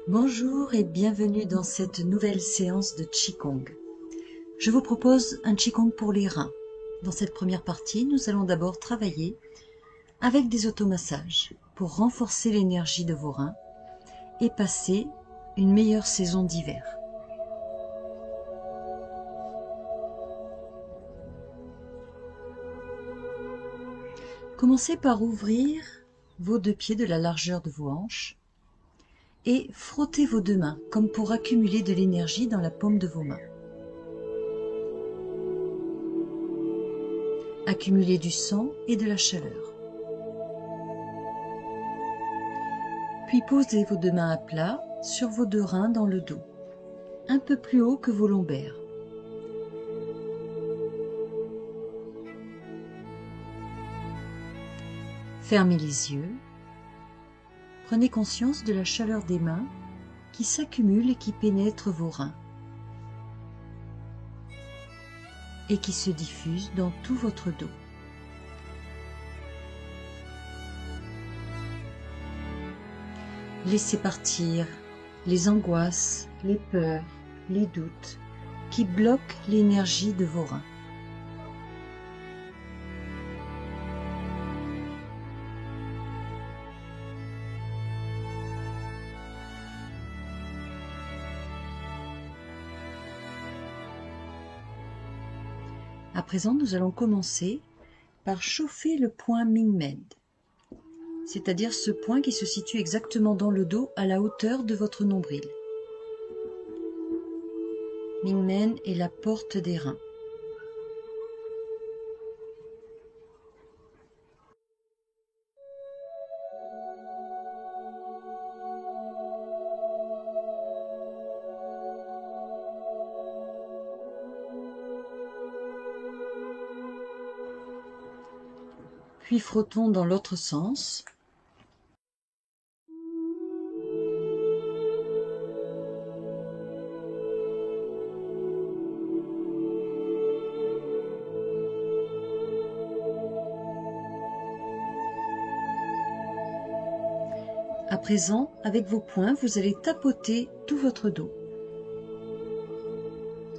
Bonjour et bienvenue dans cette nouvelle séance de Qigong. Je vous propose un Qigong pour les reins. Dans cette première partie, nous allons d'abord travailler avec des automassages pour renforcer l'énergie de vos reins et passer une meilleure saison d'hiver. Commencez par ouvrir vos deux pieds de la largeur de vos hanches et frottez vos deux mains comme pour accumuler de l'énergie dans la paume de vos mains. Accumulez du sang et de la chaleur. Puis posez vos deux mains à plat sur vos deux reins dans le dos, un peu plus haut que vos lombaires. Fermez les yeux. Prenez conscience de la chaleur des mains qui s'accumule et qui pénètre vos reins et qui se diffuse dans tout votre dos. Laissez partir les angoisses, les peurs, les doutes qui bloquent l'énergie de vos reins. À présent, nous allons commencer par chauffer le point Mingmen, c'est-à-dire ce point qui se situe exactement dans le dos à la hauteur de votre nombril. Mingmen est la porte des reins. Puis frottons dans l'autre sens. À présent, avec vos poings, vous allez tapoter tout votre dos,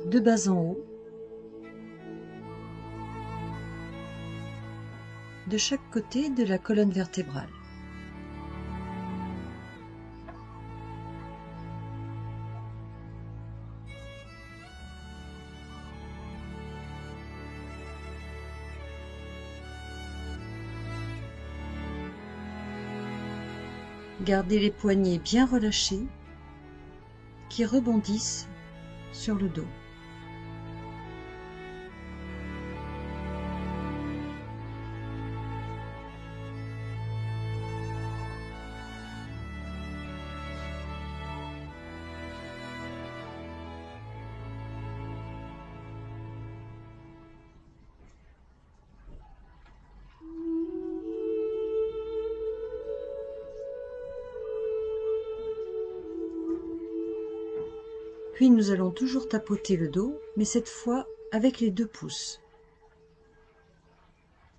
de bas en haut, de chaque côté de la colonne vertébrale. Gardez les poignets bien relâchés qui rebondissent sur le dos. Puis nous allons toujours tapoter le dos, mais cette fois avec les deux pouces.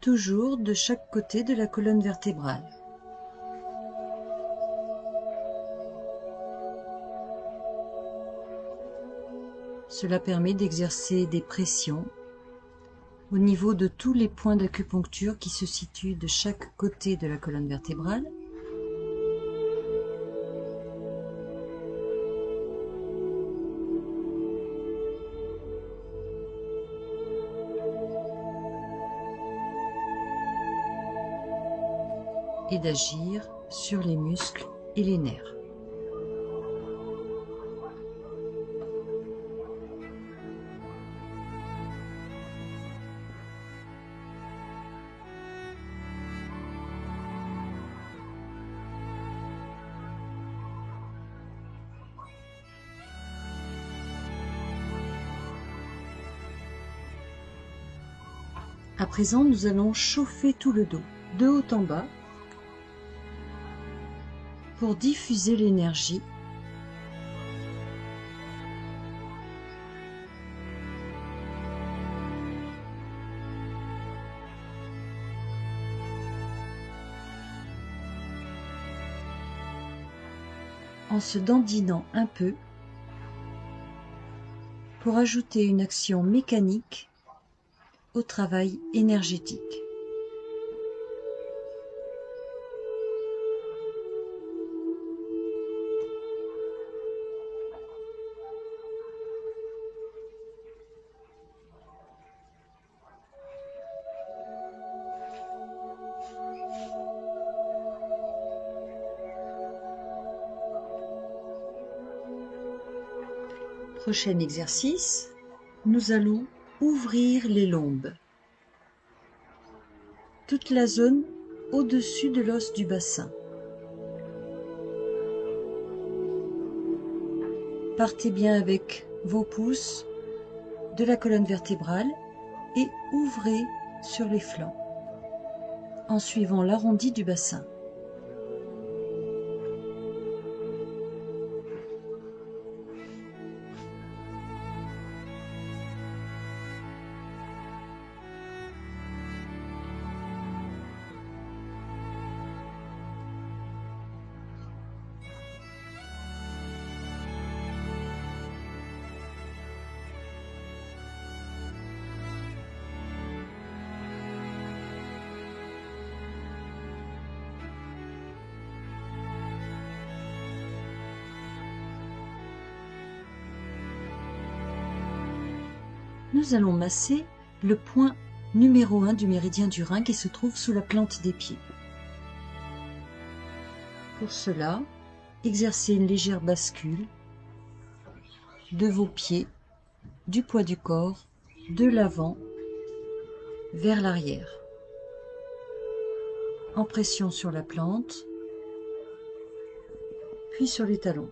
Toujours de chaque côté de la colonne vertébrale. Cela permet d'exercer des pressions au niveau de tous les points d'acupuncture qui se situent de chaque côté de la colonne vertébrale. Et d'agir sur les muscles et les nerfs. À présent, nous allons chauffer tout le dos, de haut en bas, pour diffuser l'énergie en se dandinant un peu pour ajouter une action mécanique au travail énergétique. Prochain exercice, nous allons ouvrir les lombes. Toute la zone au-dessus de l'os du bassin. Partez bien avec vos pouces de la colonne vertébrale et ouvrez sur les flancs en suivant l'arrondi du bassin. Nous allons masser le point numéro 1 du méridien du rein qui se trouve sous la plante des pieds. Pour cela, exercez une légère bascule de vos pieds, du poids du corps, de l'avant vers l'arrière. En pression sur la plante, puis sur les talons.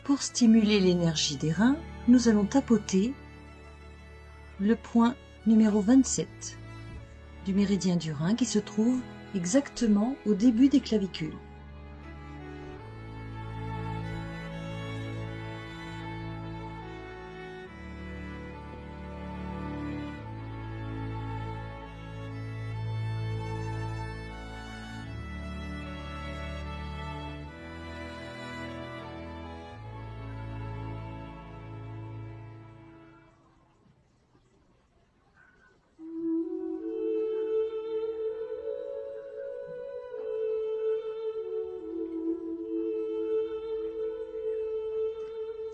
Pour stimuler l'énergie des reins, nous allons tapoter le point numéro 27 du méridien du rein qui se trouve exactement au début des clavicules.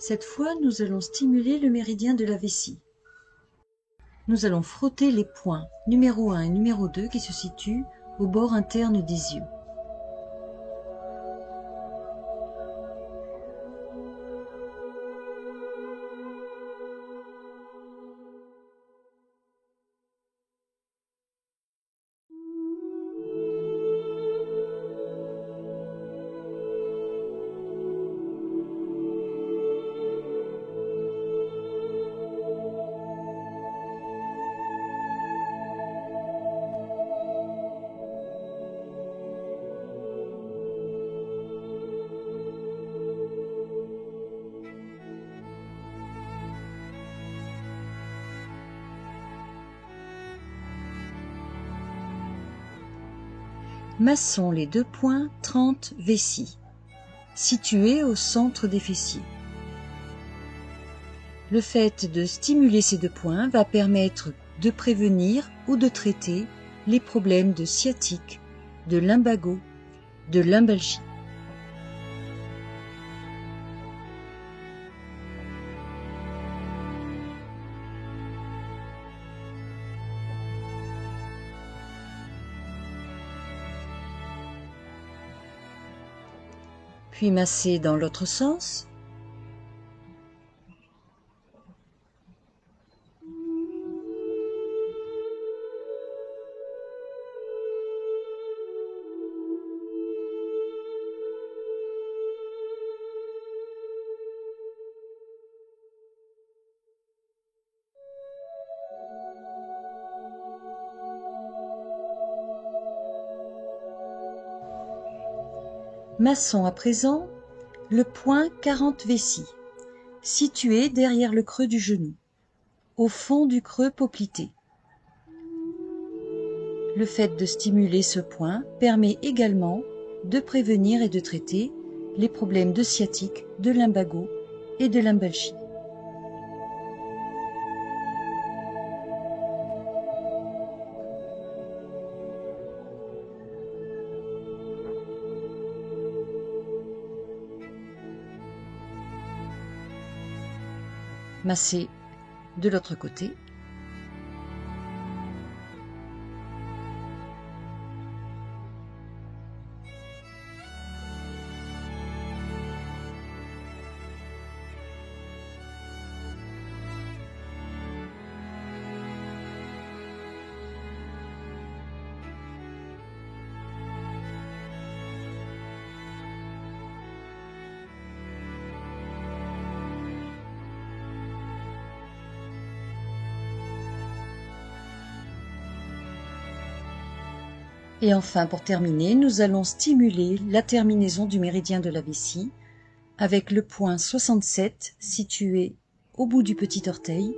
Cette fois, nous allons stimuler le méridien de la vessie. Nous allons frotter les points numéro 1 et numéro 2 qui se situent au bord interne des yeux. Massons les deux points 30 vessies, situés au centre des fessiers. Le fait de stimuler ces deux points va permettre de prévenir ou de traiter les problèmes de sciatique, de lumbago, de lumbalgie. puis masser dans l'autre sens. Massons à présent le point 40 vessie, situé derrière le creux du genou, au fond du creux poplité. Le fait de stimuler ce point permet également de prévenir et de traiter les problèmes de sciatique, de lumbago et de lombalgie. Masser de l'autre côté. Et enfin, pour terminer, nous allons stimuler la terminaison du méridien de la vessie avec le point 67 situé au bout du petit orteil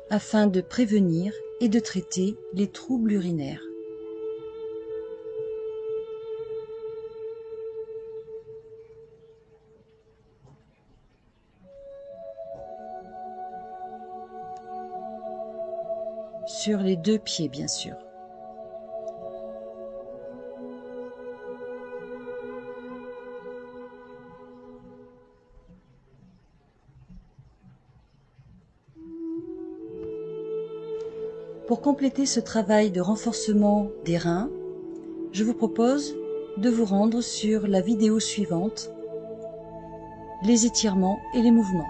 afin de prévenir et de traiter les troubles urinaires. Sur les deux pieds, bien sûr. Pour compléter ce travail de renforcement des reins, je vous propose de vous rendre sur la vidéo suivante, les étirements et les mouvements.